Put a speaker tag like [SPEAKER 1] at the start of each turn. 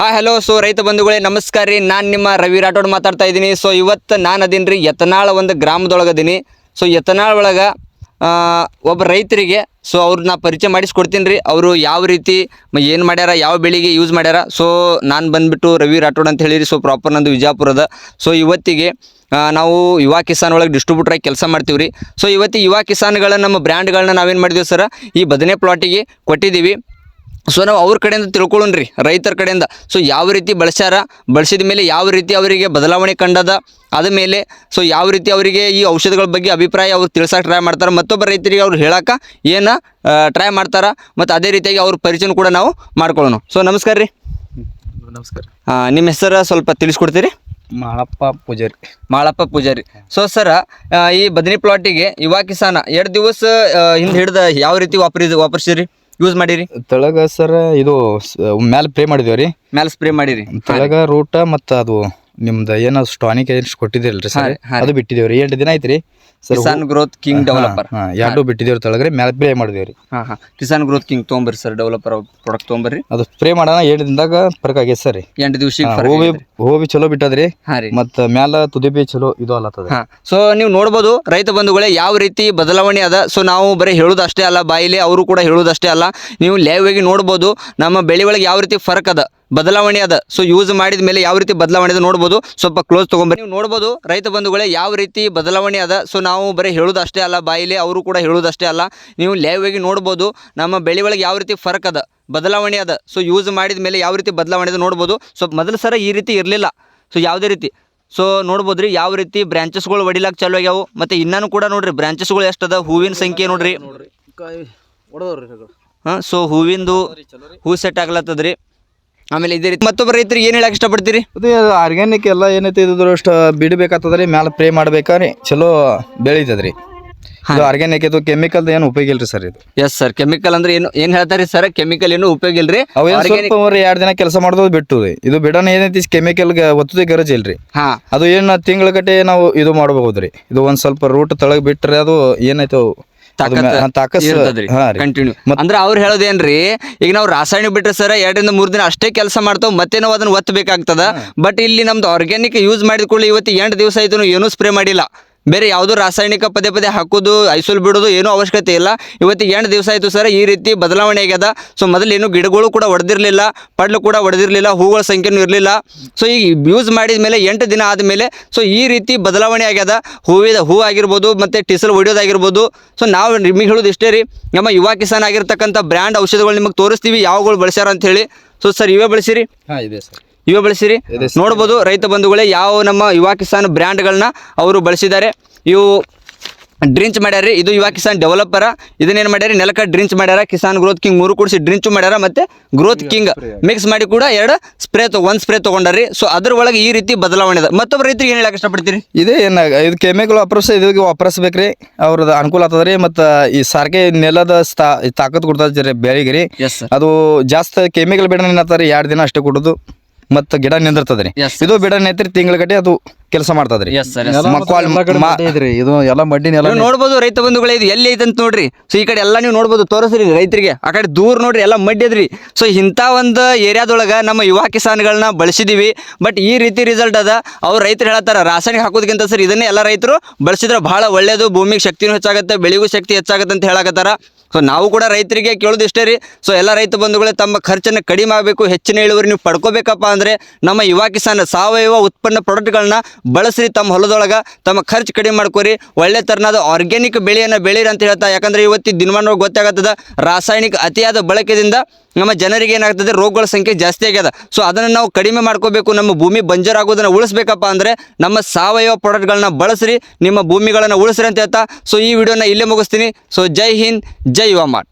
[SPEAKER 1] Hi hello. So ರೈತ ಬಂಧುಗಳೇ ನಮಸ್ಕಾರ ರೀ. ನಾನು ನಿಮ್ಮ ರವಿ ರಾಠೋಡ್ ಮಾತಾಡ್ತಾ ಇದ್ದೀನಿ. ಸೊ ಇವತ್ತು ನಾನು ಅದೀನಿ ರೀ ಯತ್ನಾಳ ಒಂದು ಗ್ರಾಮದೊಳಗೆ ಅದೀನಿ. ಸೊ ಯತ್ನಾಳ್ ಒಳಗೆ ಒಬ್ಬ ರೈತರಿಗೆ ಸೊ ಅವ್ರನ್ನ ಪರಿಚಯ ಮಾಡಿಸ್ಕೊಡ್ತೀನಿ ರೀ. ಅವರು ಯಾವ ರೀತಿ ಏನು ಮಾಡ್ಯಾರ, ಯಾವ ಬೆಳೆಗೆ ಯೂಸ್ ಮಾಡ್ಯಾರ. ಸೊ ನಾನು ಬಂದುಬಿಟ್ಟು ರವಿ ರಾಠೋಡ್ ಅಂತ ಹೇಳಿರಿ. ಸೊ ಪ್ರಾಪರ್ ನಂದು ವಿಜಯಪುರದ. ಸೊ ಇವತ್ತಿಗೆ ನಾವು ಯುವ ಕಿಸಾನ್ ಒಳಗೆ ಡಿಸ್ಟ್ರಿಬ್ಯೂಟ್ರಾಗಿ ಕೆಲಸ ಮಾಡ್ತೀವಿ ರೀ. ಸೊ ಇವತ್ತು ಯುವ ಕಿಸಾನ್ಗಳ ನಮ್ಮ ಬ್ರ್ಯಾಂಡ್ಗಳನ್ನ ನಾವೇನು ಮಾಡಿದ್ದೀವಿ ಸರ್, ಈ ಬದನೆ ಪ್ಲಾಟಿಗೆ ಕೊಟ್ಟಿದ್ದೀವಿ. ಸೊ ನಾವು ಅವ್ರ ಕಡೆಯಿಂದ ತಿಳ್ಕೊಳ್ಳೋಣ ರೀ, ರೈತರ ಕಡೆಯಿಂದ. ಸೊ ಯಾವ ರೀತಿ ಬಳಸಿದ ಮೇಲೆ ಯಾವ ರೀತಿ ಅವರಿಗೆ ಬದಲಾವಣೆ ಕಂಡದ, ಅದ ಮೇಲೆ ಸೊ ಯಾವ ರೀತಿ ಅವರಿಗೆ ಈ ಔಷಧಗಳ ಬಗ್ಗೆ ಅಭಿಪ್ರಾಯ ಅವ್ರು ತಿಳ್ಸಕ್ಕೆ ಟ್ರೈ ಮಾಡ್ತಾರೆ, ಮತ್ತೊಬ್ಬ ರೈತರಿಗೆ ಅವ್ರು ಹೇಳಕ್ಕೆ ಏನು ಟ್ರೈ ಮಾಡ್ತಾರೆ, ಮತ್ತು ಅದೇ ರೀತಿಯಾಗಿ ಅವ್ರ ಪರಿಚಯ ಕೂಡ ನಾವು ಮಾಡ್ಕೊಳ್ಳೋಣ. ಸೊ ನಮಸ್ಕಾರ ರೀ.
[SPEAKER 2] ನಮಸ್ಕಾರ.
[SPEAKER 1] ನಿಮ್ಮ ಹೆಸರು ಸ್ವಲ್ಪ ತಿಳಿಸ್ಕೊಡ್ತೀರಿ? ಮಾಳಪ್ಪ ಪೂಜಾರಿ. ಸೊ ಸರ, ಈ ಬದನಿ ಪ್ಲಾಟಿಗೆ ಯುವ ಕಿಸಾನ 2 ದಿವಸ ಹಿಂದೆ ಹಿಡ್ದು ಯಾವ ರೀತಿ ವಾಪರಿಸಿರಿ, ಯೂಸ್ ಮಾಡಿರಿ?
[SPEAKER 2] ತೆಳಗ ಸರ್ ಇದು ಮ್ಯಾಲ ಸ್ಪ್ರೇ ಮಾಡಿದೇವ್ರಿ.
[SPEAKER 1] ಮ್ಯಾಲೆ ಸ್ಪ್ರೇ ಮಾಡಿರಿ.
[SPEAKER 2] ತೆಳಗ ರೂಟ ಮತ್ತು ಅದು ನಿಮ್ದು ಏನೋ ಸ್ಟಾನಿಕ್ ಏನು ಕೊಟ್ಟಿದ್ದೀರಲ್ರಿ ಸರ್, ಅದು ಬಿಟ್ಟಿದೇವ್ರಿ. 8 ದಿನ ಐತ್ರಿ sir.
[SPEAKER 1] Kisan growth king developer
[SPEAKER 2] 2 ಬಿಟ್ಟಿದೇವ್ರಿ. ತೆಳಗ್ರಿ ಮ್ಯಾಲ ಸ್ಪ್ರೇ ಮಾಡಿದೇವ್ರಿ.
[SPEAKER 1] ಕಿಸಾನ್ ಗ್ರೋತ್ ಕಿಂಗ್ ತೊಗೊಂಬರ್ರಿ ಸರ್, ಡೆವಲಪರ್ ಪ್ರಾಡಕ್ಟ್ ತೊಗೊಂಬರ್ರಿ.
[SPEAKER 2] ಅದು ಸ್ಪ್ರೇ ಮಾಡೋಣ 7 ದಿನದಾಗ ಫರ್ಕ್ ಆಗೈತೆ ಸರ್.
[SPEAKER 1] 8 ದಿವಸ
[SPEAKER 2] ಹೂವಿ ಚಲೋ ಬಿಟ್ಟದ್ರಿ, ಮತ್ತು ಮ್ಯಾಲ ತುದಿ ಬಿ ಚಲೋ ಇದು ಅಲ್ಲತ್ತದ.
[SPEAKER 1] ಸೊ ನೀವು ನೋಡ್ಬೋದು ರೈತ ಬಂಧುಗಳೇ ಯಾವ ರೀತಿ ಬದಲಾವಣೆ ಅದ. ಸೊ ನಾವು ಬರೀ ಹೇಳೋದು ಅಷ್ಟೇ ಅಲ್ಲ, ಬಾಯಿಲೆ ಅವರು ಕೂಡ ಹೇಳೋದು ಅಷ್ಟೇ ಅಲ್ಲ, ನೀವು ಲೈವ್ ಆಗಿ ನೋಡ್ಬೋದು ನಮ್ಮ ಬೆಳೆ ಒಳಗೆ ಯಾವ ರೀತಿ ಫರ್ಕ್ ಅದ, ಬದಲಾವಣೆ ಅದ. ಸೊ ಯೂಸ್ ಮಾಡಿದ ಮೇಲೆ ಯಾವ ರೀತಿ ಬದಲಾವಣೆ ಅದ ನೋಡ್ಬೋದು. ಸ್ವಲ್ಪ ಕ್ಲೋಸ್ ತೊಗೊಂಬರ್ರಿ. ನೀವು ನೋಡ್ಬೋದು ರೈತ ಬಂಧುಗಳೇ ಯಾವ ರೀತಿ ಬದಲಾವಣೆ ಅದ. ಸೊ ನಾವು ಬರೀ ಹೇಳೋದು ಅಷ್ಟೇ ಅಲ್ಲ, ಬಾಯಿಲೆ ಅವರು ಕೂಡ ಹೇಳೋದು ಅಷ್ಟೇ ಅಲ್ಲ, ನೀವು ಲೈವ್ ಆಗಿ ನೋಡ್ಬೋದು ನಮ್ಮ ಬೆಳೆ ಒಳಗೆ ಯಾವ ರೀತಿ ಫರ್ಕ್ ಅದ, ಬದಲಾವಣೆ ಅದ. ಸೊ ಯೂಸ್ ಮಾಡಿದ ಮೇಲೆ ಯಾವ ರೀತಿ ಬದಲಾವಣೆ ಅದ ನೋಡ್ಬೋದು. ಸ್ವಲ್ಪ ಮೊದಲು ಸರ ಈ ರೀತಿ ಇರಲಿಲ್ಲ. ಸೊ ಯಾವುದೇ ರೀತಿ ಸೊ ನೋಡ್ಬೋದು ರೀ ಯಾವ ರೀತಿ ಬ್ರಾಂಚಸ್ಗಳು ಹೊಡಿಲಾಕ ಚಾಲು ಆಗ್ಯಾವು. ಮತ್ತು ಇನ್ನೂ ಕೂಡ ನೋಡ್ರಿ ಬ್ರಾಂಚಸ್ಗಳು ಎಷ್ಟು ಅದ, ಹೂವಿನ ಸಂಖ್ಯೆ ನೋಡ್ರಿ. ಸೊ ಹೂವಿಂದು ಹೂ ಸೆಟ್ ಆಗ್ಲತ್ತದ್ರಿ. ಆಮೇಲೆ ಇದೇ ರೀತಿ ಮತ್ತೊಬ್ಬ ರೈತರಿಗೆ ಏನು ಹೇಳಕ್ಕೆ ಇಷ್ಟಪಡ್ತೀರಿ?
[SPEAKER 2] ಅದು ಆರ್ಗ್ಯಾನಿಕ್ ಎಲ್ಲ ಏನೈತಿ ಇದ್ರ ಅಷ್ಟು ಬಿಡಬೇಕಾಗ್ತದ್ರಿ, ಮ್ಯಾಲ ಸ್ಪ್ರೇ ಮಾಡ್ಬೇಕಾರಿ ಚಲೋ ಬೆಳೀತದ್ರಿ. ಇದು ಆರ್ಗ್ಯಾನಿಕ್, ಇದು ಕೆಮಿಕಲ್ ಏನು ಉಪಯೋಗ ಇಲ್ರಿ ಸರ್. ಇದು
[SPEAKER 1] ಎಸ್ ಸರ್, ಕೆಮಿಕಲ್ ಅಂದ್ರೆ ಏನು ಹೇಳ್ತಾರೆ ಸರ್, ಕೆಮಿಕಲ್ ಏನು ಉಪಯೋಗ ಇಲ್ರಿ.
[SPEAKER 2] ಸ್ವಲ್ಪ 2 ದಿನ ಕೆಲಸ ಮಾಡೋದು ಬಿಟ್ಟು ಇದು ಬಿಡೋಣ ಏನೈತಿ ಕೆಮಿಕಲ್ ಒತ್ತದ ಗರಜ್ ಇಲ್ರಿ. ಅದು ಏನು ತಿಂಗಳ ಗಟ್ಟೆ ನಾವು ಇದು ಮಾಡಬಹುದ್ರಿ. ಇದು ಒಂದ್ ಸ್ವಲ್ಪ ರೂಟ್ ತಳಗ್ ಬಿಟ್ರೆ ಅದು ಏನೈತೆ
[SPEAKER 1] ಕಂಟಿನ್ಯೂ. ಅಂದ್ರೆ ಅವ್ರು ಹೇಳೋದೇನ್ರಿ, ಈಗ ನಾವು ರಾಸಾಯನಿಕ ಬಿಟ್ರೆ ಸರ್ 2 ರಿಂದ 3 ದಿನ ಅಷ್ಟೇ ಕೆಲಸ ಮಾಡ್ತಾವ್, ಮತ್ತೆ ನಾವು ಅದನ್ನ ಒತ್ತಬೇಕಾಗ್ತದ. ಬಟ್ ಇಲ್ಲಿ ನಮ್ದು ಆರ್ಗ್ಯಾನಿಕ್ ಯೂಸ್ ಮಾಡಿದ್ಕೊಳ್ಳಿ ಇವತ್ತು 8 ದಿವಸ ಆಯ್ತು ಏನೂ ಸ್ಪ್ರೇ ಮಾಡಿಲ್ಲ. ಬೇರೆ ಯಾವುದೋ ರಾಸಾಯನಿಕ ಪದೇ ಹಾಕೋದು, ಐಸೋಲ್ ಬಿಡೋದು ಏನೂ ಅವಶ್ಯಕತೆ ಇಲ್ಲ. ಇವತ್ತಿಗೆ 8 ದಿವಸ ಆಯಿತು ಸರ್, ಈ ರೀತಿ ಬದಲಾವಣೆ ಆಗ್ಯದ. ಸೊ ಮೊದಲು ಏನು ಗಿಡಗಳು ಕೂಡ ಹೊಡೆದಿರಲಿಲ್ಲ, ಪಡ್ಲು ಕೂಡ ಹೊಡೆದಿರಲಿಲ್ಲ, ಹೂಗಳ ಸಂಖ್ಯೆನೂ ಇರಲಿಲ್ಲ. ಸೊ ಈಗ ಯೂಸ್ ಮಾಡಿದ ಮೇಲೆ 8 ದಿನ ಆದಮೇಲೆ ಸೊ ಈ ರೀತಿ ಬದಲಾವಣೆ ಆಗ್ಯದ. ಹೂ ಆಗಿರ್ಬೋದು, ಮತ್ತು ಟಿಸಲ್ ಹೊಡಿಯೋದಾಗಿರ್ಬೋದು. ಸೊ ನಾವು ನಿಮಗೆ ಹೇಳೋದು ಇಷ್ಟೇ ರೀ, ನಮ್ಮ ಯುವ ಕಿಸಾನ್ ಆಗಿರ್ತಕ್ಕಂಥ ಬ್ರ್ಯಾಂಡ್ ಔಷಧಗಳು ನಿಮಗೆ ತೋರಿಸ್ತೀವಿ ಯಾವಗಳು ಬಳಸ್ಯಾರ ಅಂತ ಹೇಳಿ. ಸೊ ಸರ್ ಇವೇ ಬಳಸಿರಿ?
[SPEAKER 2] ಇದೆ ಸರ್,
[SPEAKER 1] ಇವೇ ಬಳಸಿರಿ. ನೋಡ್ಬೋದು ರೈತ ಬಂಧುಗಳೇ ಯಾವ ನಮ್ಮ ಯುವ ಕಿಸಾನ್ ಬ್ರ್ಯಾಂಡ್ಗಳನ್ನ ಅವರು ಬಳಸಿದ್ದಾರೆ. ಇವು ಡ್ರಿಂಚ್ ಮಾಡ್ಯಾರ. ಇದು ಯುವ ಕಿಸಾನ್ ಡೆವಲಪರ. ಇದನ್ನೇನು ಮಾಡ್ಯಾರ, ನೆಲಕ ಡ್ರಿಂಚ್ ಮಾಡ್ಯಾರ, ಕಿಸಾನ್ ಗ್ರೋತ್ ಕಿಂಗ್ 3 ಕೂಡಿಸಿ ಡ್ರಿಂಚು ಮಾಡ್ಯಾರ, ಮತ್ತು ಗ್ರೋತ್ ಕಿಂಗ್ ಮಿಕ್ಸ್ ಮಾಡಿ ಕೂಡ 2 ಸ್ಪ್ರೇ ತೊಗೊಂಡಾರಿ. ಸೊ ಅದ್ರ ಒಳಗೆ ಈ ರೀತಿ ಬದಲಾವಣೆ ಅದ. ಮತ್ತೊಬ್ಬ ರೈತರಿಗೆ ಏನು ಹೇಳಕ್ಕೆ ಇಷ್ಟಪಡ್ತೀರಿ?
[SPEAKER 2] ಇದೇ ಇದು ಕೆಮಿಕಲ್ ಇದಕ್ಕೆ ವಾಪರಿಸ್ಬೇಕ್ರಿ, ಅವ್ರದ್ದು ಅನುಕೂಲ ಆಗ್ತದ್ರಿ. ಮತ್ತು ಈ ಸಾರಿಗೆ ನೆಲದ ತಾಕತ್ ಕೊಡ್ತದ್ರಿ ಬೆಳೆಗೆ ರೀ. ಅದು ಜಾಸ್ತಿ ಕೆಮಿಕಲ್ ಬಿಡ ಏನಂತಾರೆ 2 ದಿನ ಅಷ್ಟೇ ಕೊಡೋದು, ಮತ್ತು ಗಿಡ ನಿಂದಿರ್ತದ್ರಿ. ಇದು ಬಿಡ ನಿಂತ್ರಿ ತಿಂಗಳ ಗಟ್ಟೆ ಅದು ಕೆಲಸ ಮಾಡ್ತದ್ರಿ. ಇದು ಎಲ್ಲ ಮಡ್ಡಿ
[SPEAKER 1] ನೋಡ್ಬೋದು ರೈತ ಬಂಧುಗಳೇ, ಇದು ಎಲ್ಲಿ ಐತೆ ಅಂತ ನೋಡ್ರಿ. ಸೊ ಈ ಕಡೆ ಎಲ್ಲ ನೀವು ನೋಡ್ಬೋದು, ತೋರಿಸ್ರಿ ರೈತರಿಗೆ. ಆ ಕಡೆ ದೂರ ನೋಡ್ರಿ ಎಲ್ಲ ಮಡ್ಡಿ ಅದ್ರಿ. ಸೊ ಇಂಥ ಒಂದು ಏರಿಯಾದೊಳಗೆ ನಮ್ಮ ಯುವ ಕಿಸಾನ್ಗಳನ್ನ ಬಳಸಿದೀವಿ. ಬಟ್ ಈ ರೀತಿ ರಿಸಲ್ಟ್ ಅದ. ಅವ್ರು ರೈತರು ಹೇಳ್ತಾರೆ ರಾಸಾಯನಿಕ ಹಾಕೋದಕ್ಕಿಂತ ಸರ್ ಇದನ್ನೇ ಎಲ್ಲ ರೈತರು ಬಳಸಿದ್ರೆ ಬಹಳ ಒಳ್ಳೇದು, ಭೂಮಿಗೆ ಶಕ್ತಿನೂ ಹೆಚ್ಚಾಗುತ್ತೆ, ಬೆಳೆಗೂ ಶಕ್ತಿ ಹೆಚ್ಚಾಗುತ್ತೆ ಅಂತ ಹೇಳಕತ್ತಾರ. ಸೊ ನಾವು ಕೂಡ ರೈತರಿಗೆ ಕೇಳೋದು ಇಷ್ಟೇ ರೀ. ಸೊ ಎಲ್ಲ ರೈತ ಬಂಧುಗಳೇ ತಮ್ಮ ಖರ್ಚನ್ನು ಕಡಿಮೆ ಆಗಬೇಕು, ಹೆಚ್ಚಿನ ಇಳುವರಿ ನೀವು ಪಡ್ಕೋಬೇಕಪ್ಪ ಅಂದರೆ ನಮ್ಮ ಯುವ ಕಿಸಾನ್ ಸಾವಯವ ಉತ್ಪನ್ನ ಪ್ರಾಡಕ್ಟ್ಗಳನ್ನ ಬಳಸ್ರಿ. ತಮ್ಮ ಹೊಲದೊಳಗೆ ತಮ್ಮ ಖರ್ಚು ಕಡಿಮೆ ಮಾಡ್ಕೊರಿ, ಒಳ್ಳೆ ಥರನಾದ ಆರ್ಗ್ಯಾನಿಕ್ ಬೆಳೆಯನ್ನು ಬೆಳೀರಿ ಅಂತ ಹೇಳ್ತಾ. ಯಾಕಂದರೆ ಇವತ್ತಿನ ದಿನಮಾನ ಗೊತ್ತಾಗತ್ತದ ರಾಸಾಯನಿಕ ಅತಿಯಾದ ಬಳಕೆಯಿಂದ ನಮ್ಮ ಜನರಿಗೆ ಏನಾಗ್ತದೆ, ರೋಗಗಳ ಸಂಖ್ಯೆ ಜಾಸ್ತಿ ಆಗ್ಯದ. ಸೊ ಅದನ್ನು ನಾವು ಕಡಿಮೆ ಮಾಡ್ಕೋಬೇಕು. ನಮ್ಮ ಭೂಮಿ ಬಂಜರಾಗೋದನ್ನು ಉಳಿಸ್ಬೇಕಪ್ಪ ಅಂದರೆ ನಮ್ಮ ಸಾವಯವ ಪ್ರಾಡಕ್ಟ್ಗಳನ್ನ ಬಳಸ್ರಿ, ನಿಮ್ಮ ಭೂಮಿಗಳನ್ನು ಉಳಿಸ್ರಿ ಅಂತ ಹೇಳ್ತಾ. ಸೊ ಈ ವಿಡಿಯೋನ ಇಲ್ಲೇ ಮುಗಿಸ್ತೀನಿ. ಸೊ ಜೈ ಹಿಂದ್, ಜೈ ಯುವ ಮಾರ್ಟ್.